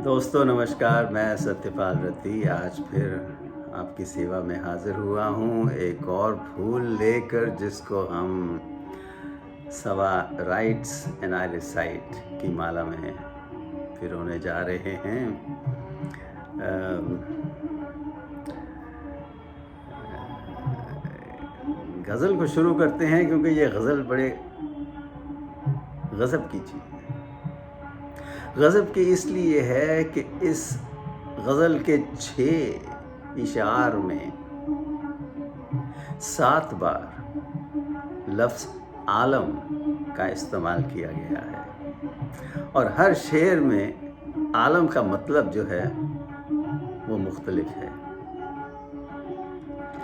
दोस्तों नमस्कार, मैं सत्यपाल रत्ती आज फिर आपकी सेवा में हाज़िर हुआ हूँ एक और फूल लेकर जिसको हम सवा राइट्स एंड आई रिसाइट की माला में पिरोने जा रहे हैं। गज़ल को शुरू करते हैं क्योंकि ये गज़ल बड़े गज़ब की चीज़ है। गज़ब की इसलिए है कि इस गज़ल के 6 इशार में 7 बार लफ्ज़ आलम का इस्तेमाल किया गया है और हर शेर में आलम का मतलब जो है वो मुख्तलिफ है।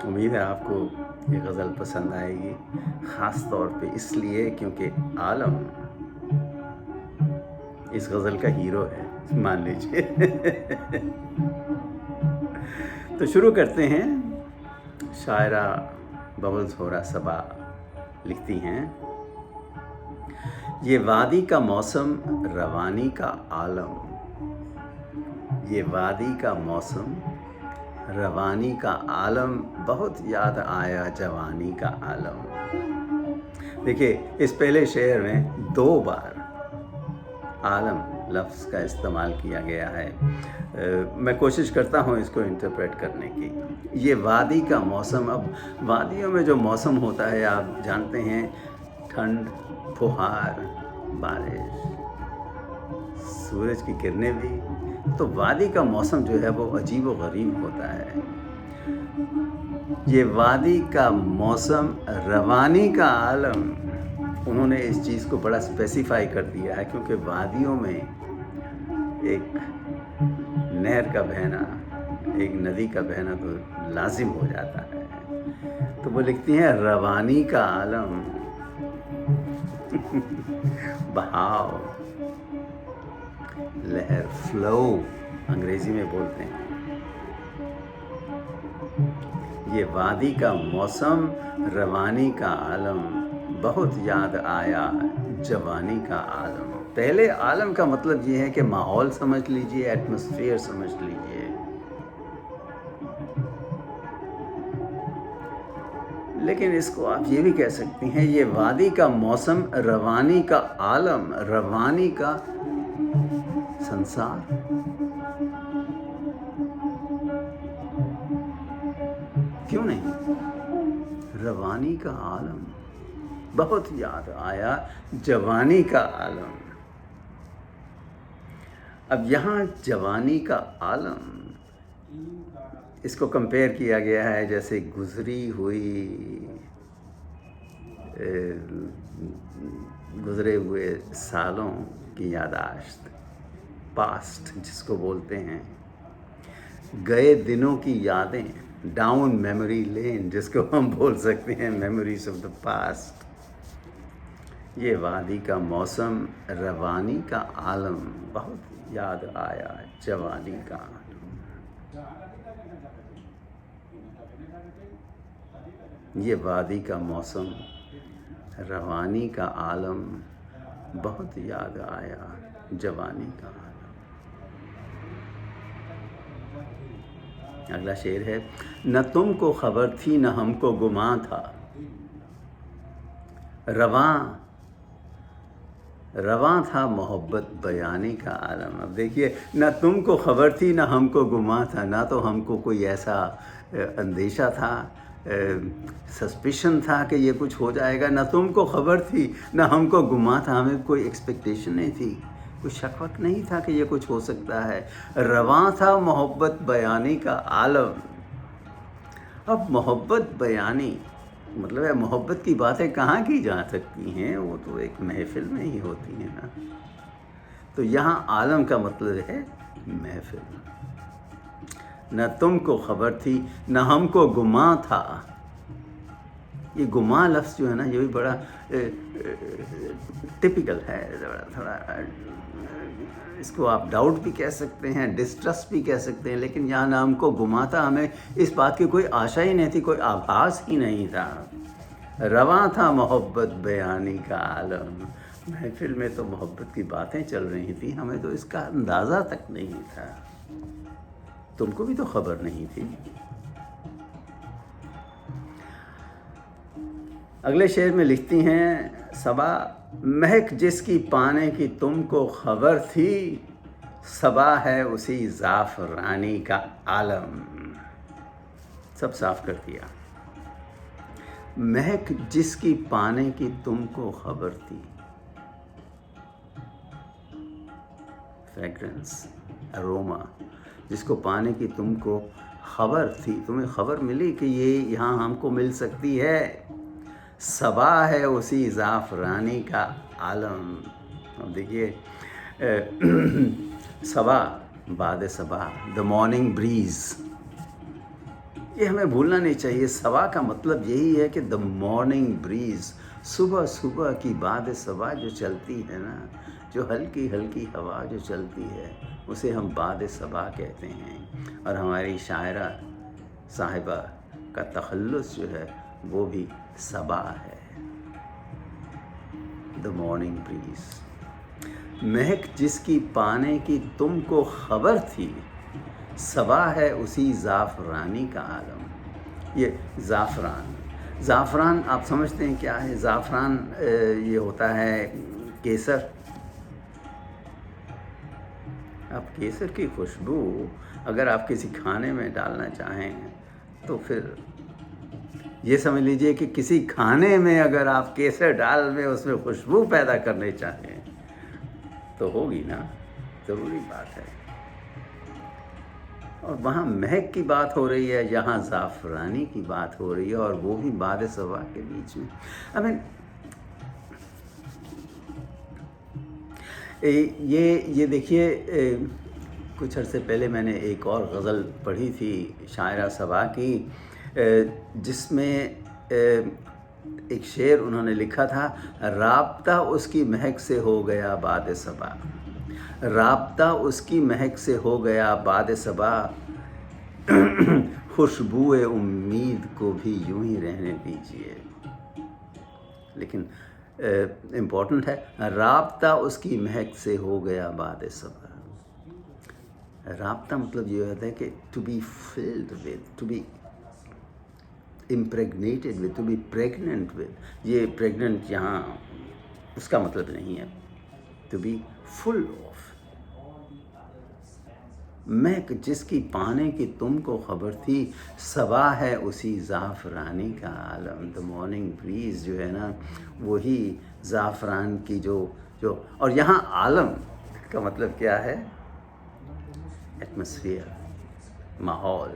उम्मीद है आपको ये गज़ल पसंद आएगी, ख़ास तौर पे इसलिए क्योंकि आलम इस गज़ल का हीरो है, मान लीजिए। तो शुरू करते हैं। शायरा बबल्स होरा सबा लिखती हैं, ये वादी का मौसम रवानी का आलम, ये वादी का मौसम रवानी का आलम, बहुत याद आया जवानी का आलम। देखिए, इस पहले शेर में 2 बार आलम लफ्ज़ का इस्तेमाल किया गया है। मैं कोशिश करता हूँ इसको इंटरप्रेट करने की। ये वादी का मौसम, अब वादियों में जो मौसम होता है आप जानते हैं, ठंड, फुहार, बारिश, सूरज की किरणें भी, तो वादी का मौसम जो है वो अजीब व गरीब होता है। ये वादी का मौसम रवानी का आलम, उन्होंने इस चीज़ को बड़ा स्पेसिफाई कर दिया है क्योंकि वादियों में एक नहर का बहना, एक नदी का बहना तो लाजिम हो जाता है। तो वो लिखती हैं रवानी का आलम, बहाव, लहर, फ्लो अंग्रेजी में बोलते हैं। ये वादी का मौसम रवानी का आलम, बहुत याद आया जवानी का आलम। पहले आलम का मतलब ये है कि माहौल समझ लीजिए, एटमॉस्फेयर समझ लीजिए। लेकिन इसको आप ये भी कह सकती हैं, ये वादी का मौसम रवानी का आलम, रवानी का संसार। क्यों नहीं? रवानी का आलम, बहुत याद आया जवानी का आलम। अब यहाँ जवानी का आलम, इसको कंपेयर किया गया है जैसे गुजरी हुई, गुजरे हुए सालों की यादाश्त, पास्ट जिसको बोलते हैं, गए दिनों की यादें, डाउन मेमोरी लेन जिसको हम बोल सकते हैं, मेमोरीज ऑफ द पास्ट। ये वादी का मौसम रवानी का आलम, बहुत याद आया जवानी का आलम। ये वादी का मौसम रवानी का आलम, बहुत याद आया जवानी का आलम। अगला शेर है, न तुमको खबर थी न हमको गुमा था, रवां था मोहब्बत बयानी का आलम। अब देखिए, न तुमको खबर थी न हमको गुमा था, ना तो हमको कोई ऐसा अंदेशा था, सस्पिशन था कि ये कुछ हो जाएगा, न तुमको खबर थी न हमको गुमा था, हमें कोई एक्सपेक्टेशन नहीं थी, कोई शक वक नहीं था कि ये कुछ हो सकता है। रवां था मोहब्बत बयानी का आलम। अब मोहब्बत बयानी मतलब है, मोहब्बत की बातें कहाँ की जा सकती हैं, वो तो एक महफिल में ही होती हैं ना। तो यहाँ आलम का मतलब है महफिल। न तुमको खबर थी न हमको गुमा था। ये गुमा लफ्ज़ जो है ना, ये भी बड़ा टिपिकल है, थोड़ा इसको आप डाउट भी कह सकते हैं, डिस्ट्रस्ट भी कह सकते हैं, लेकिन यहाँ ना हमको गुमा था, हमें इस बात की कोई आशा ही नहीं थी, कोई आभास ही नहीं था। रवां था मोहब्बत बयानी का आलम, महफिल में तो मोहब्बत की बातें चल रही थी, हमें तो इसका अंदाज़ा तक नहीं था। तुमको भी तो खबर नहीं थी। अगले शेर में लिखती हैं सबा, महक जिसकी पाने की तुमको खबर थी, सबा है उसी ज़ाफ़रानी का आलम। सब साफ कर दिया। महक जिसकी पाने की तुमको खबर थी, फ्रेग्रेंस, अरोमा, जिसको पाने की तुमको खबर थी, तुम्हें खबर मिली कि ये यहाँ हमको मिल सकती है, सबा है उसी ज़ाफ़रानी का आलम। अब देखिए सबा, बाद सबा, द मॉर्निंग ब्रीज़, ये हमें भूलना नहीं चाहिए। सबा का मतलब यही है कि द मॉर्निंग ब्रीज़, सुबह सुबह की बाद सबा जो चलती है ना, जो हल्की हल्की हवा जो चलती है, उसे हम बाद सबा कहते हैं। और हमारी शायरा साहिबा का तखल्लुस जो है वो भी सबा है, द मॉर्निंग ब्रीज़। महक जिसकी पाने की तुमको खबर थी, सबा है उसी ज़ाफ़रानी का आलम। ये ज़ाफ़रान, ज़ाफ़रान आप समझते हैं क्या है? ज़ाफ़रान ये होता है केसर। अब केसर की खुशबू अगर आप किसी खाने में डालना चाहें तो फिर ये समझ लीजिए कि किसी खाने में अगर आप केसर डाल में उसमें खुशबू पैदा करने चाहें तो होगी ना, ज़रूरी बात है। और वहाँ महक की बात हो रही है, यहाँ ज़ाफ़रानी की बात हो रही है, और वो भी बाद सबा के बीच में। आई मीन ये देखिए, कुछ अर्से पहले मैंने एक और गज़ल पढ़ी थी शायरा सबा की, जिसमें एक शेर उन्होंने लिखा था, राब्ता उसकी महक से हो गया बाद सबा, राब्ता उसकी महक से हो गया बाद सबा, खुशबुए उम्मीद को भी यूं ही रहने दीजिए। लेकिन इम्पॉर्टेंट है, राब्ता उसकी महक से हो गया बाद सबा। राब्ता मतलब ये होता है कि to be filled with, to be impregnated with, to be pregnant with. ये प्रेग्नेंट यहाँ उसका मतलब नहीं है, टू बी फुल ऑफ। महक जिसकी पाने की तुमको खबर थी, सबा है उसी ज़ाफ़रानी का आलम। द मॉर्निंग ब्रीज़ जो है ना, वही ज़ाफ़रान की जो और यहाँ आलम का मतलब क्या है? एटमॉस्फेयर, माहौल।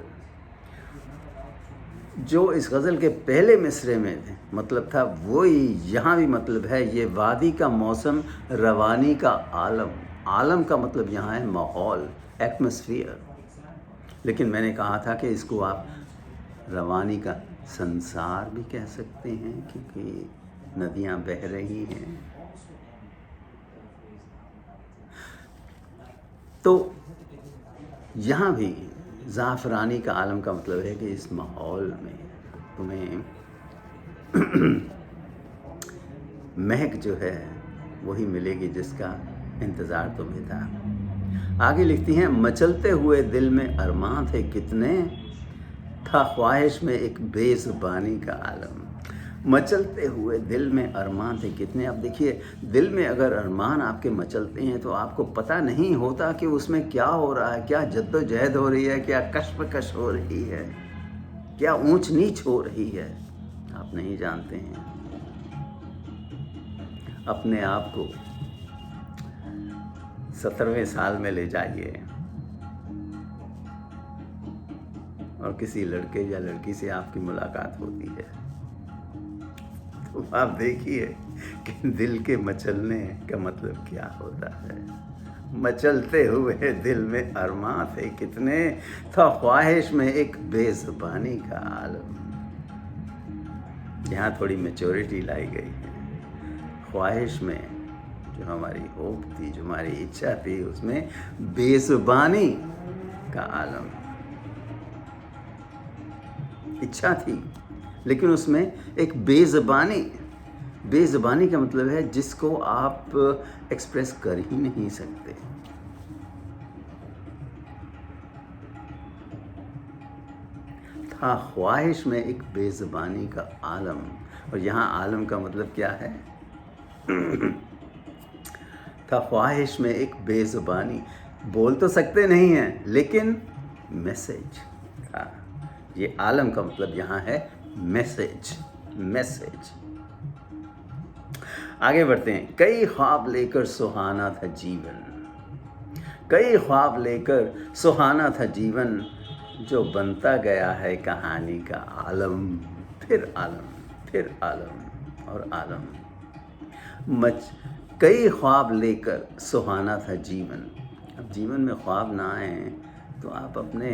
जो इस गज़ल के पहले मिसरे में मतलब था, वही यहाँ भी मतलब है। ये वादी का मौसम, रवानी का आलम। आलम का मतलब यहाँ है माहौल, एटमॉस्फेयर। लेकिन मैंने कहा था कि इसको आप रवानी का संसार भी कह सकते हैं, क्योंकि नदियाँ बह रही हैं। तो यहाँ भी ज़ाफ़रानी का आलम का मतलब है कि इस माहौल में तुम्हें महक जो है वही मिलेगी जिसका इंतज़ार तुम्हें था। आगे लिखती हैं, मचलते हुए दिल में अरमान थे कितने, था ख्वाहिश में एक बेज़ुबानी का आलम। मचलते हुए दिल में अरमान थे कितने। अब देखिए, दिल में अगर अरमान आपके मचलते हैं तो आपको पता नहीं होता कि उसमें क्या हो रहा है, क्या जद्दोजहद हो रही है, क्या कशमकश हो रही है, क्या ऊंच नीच हो रही है, आप नहीं जानते हैं। अपने आप को 17वें साल में ले जाइए और किसी लड़के या लड़की से आपकी मुलाकात होती है, तो आप देखिए कि दिल के मचलने का मतलब क्या होता है। मचलते हुए दिल में अरमां थे कितने, था ख्वाहिश में एक बेज़ुबानी का आलम। यहाँ थोड़ी मैच्योरिटी लाई गई है। ख्वाहिश में जो हमारी होप थी, जो हमारी इच्छा थी, उसमें बेज़ुबानी का आलम। इच्छा थी लेकिन उसमें एक बेज़ुबानी, बेज़ुबानी का मतलब है जिसको आप एक्सप्रेस कर ही नहीं सकते। था ख्वाहिश में एक बेज़ुबानी का आलम, और यहाँ आलम का मतलब क्या है? था ख्वाहिश में एक बेज़ुबानी, बोल तो सकते नहीं हैं लेकिन मैसेज था। ये आलम का मतलब यहाँ है मैसेज। मैसेज। आगे बढ़ते हैं। कई ख्वाब लेकर सुहाना था जीवन, कई ख्वाब लेकर सुहाना था जीवन, जो बनता गया है कहानी का आलम। फिर आलम, फिर आलम और आलम। कई ख्वाब लेकर सुहाना था जीवन। अब जीवन में ख्वाब ना आए तो आप अपने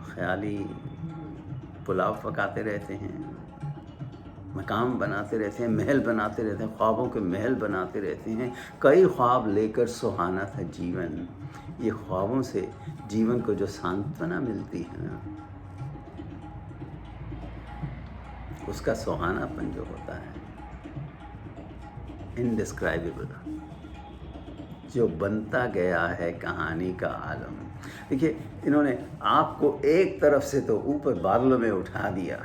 ख्याली पुलाव पकाते रहते हैं, मकाम बनाते रहते हैं, महल बनाते रहते हैं, ख्वाबों के महल बनाते रहते हैं। कई ख्वाब लेकर सुहाना था जीवन। ये ख्वाबों से जीवन को जो सांत्वना मिलती है ना, उसका सुहानापन जो होता है, इनडिस्क्राइबेबल, जो बनता गया है कहानी का आलम। देखिए, इन्होंने आपको एक तरफ से तो ऊपर बादलों में उठा दिया,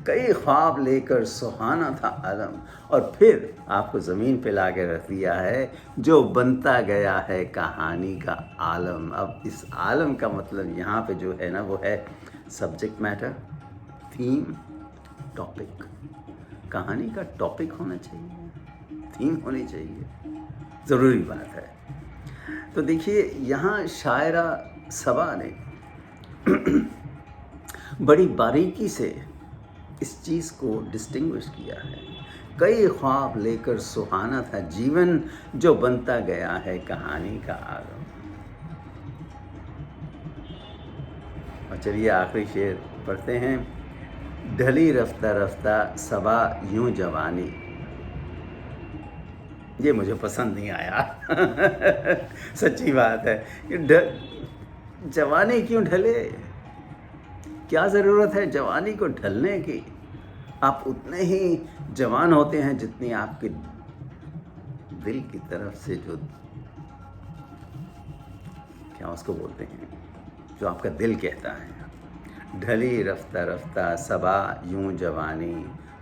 कई ख्वाब लेकर सुहाना था आलम, और फिर आपको ज़मीन पे ला के रख दिया है, जो बनता गया है कहानी का आलम। अब इस आलम का मतलब यहाँ पे जो है ना, वो है सब्जेक्ट मैटर, थीम, टॉपिक। कहानी का टॉपिक होना चाहिए, थीम होनी चाहिए, ज़रूरी बात है। तो देखिए, यहाँ शायरा सबा ने बड़ी बारीकी से इस चीज़ को डिस्टिंग्विश किया है। कई ख्वाब लेकर सुहाना था जीवन, जो बनता गया है कहानी का आलम। और चलिए आखिरी शेर पढ़ते हैं। ढली रफ्ता रफ्ता सबा यूं जवानी, ये मुझे पसंद नहीं आया। सच्ची बात है। जवानी क्यों ढले? क्या ज़रूरत है जवानी को ढलने की? आप उतने ही जवान होते हैं जितनी आपके दिल की तरफ से जो, क्या उसको बोलते हैं, जो आपका दिल कहता है। ढली रफ्ता रफ्ता सबा यूं जवानी,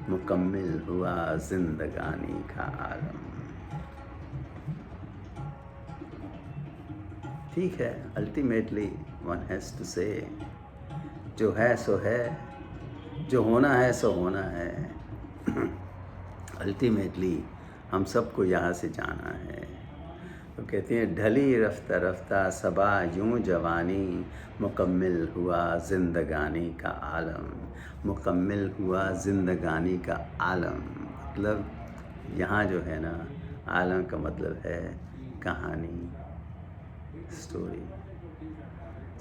मुकम्मिल हुआ जिंदगानी का आलम। ठीक है, अल्टीमेटली वन हैज़ टू से, जो है सो है, जो होना है सो होना है। अल्टीमेटली हम सबको यहाँ से जाना है। तो कहते हैं, ढली रफ्ता रफ्ता सबा यूं जवानी, मुकम्मिल हुआ जिंदगानी का आलम। मुकम्मिल हुआ जिंदगानी का आलम मतलब यहाँ जो है ना, आलम का मतलब है कहानी, स्टोरी।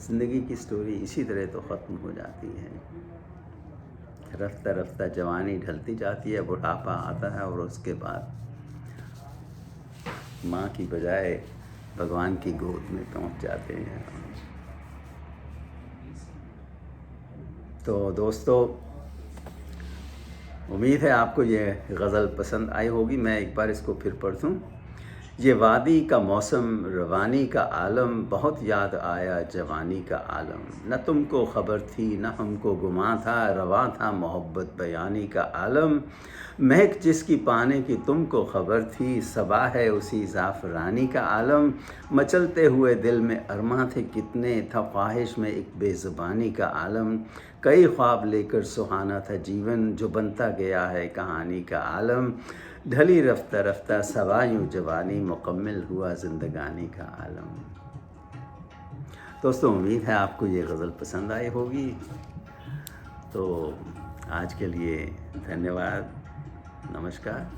ज़िंदगी की स्टोरी इसी तरह तो ख़त्म हो जाती है। रफ्ता रफ्ता जवानी ढलती जाती है, बुढ़ापा आता है, और उसके बाद माँ की बजाय भगवान की गोद में पहुँच जाते हैं। तो दोस्तों, उम्मीद है आपको ये गज़ल पसंद आई होगी। मैं एक बार इसको फिर पढ़ दूँ। ये वादी का मौसम, रवानी का आलम, बहुत याद आया जवानी का आलम। न तुमको ख़बर थी न हमको गुमा था, रवा था मोहब्बत बयानी का आलम। महक जिसकी पाने की तुमको ख़बर थी, सबा है उसी ज़ाफ़रानी का आलम। मचलते हुए दिल में अरमा थे कितने, था ख्वाहिश में एक बेज़ुबानी का आलम। कई ख्वाब लेकर सुहाना था जीवन, जो बनता गया है कहानी का आलम। ढली रफ्ता रफ्ता सबा यूं जवानी, मुकम्मिल हुआ जिंदगानी का आलम। दोस्तों, उम्मीद है आपको ये गज़ल पसंद आई होगी। तो आज के लिए धन्यवाद, नमस्कार।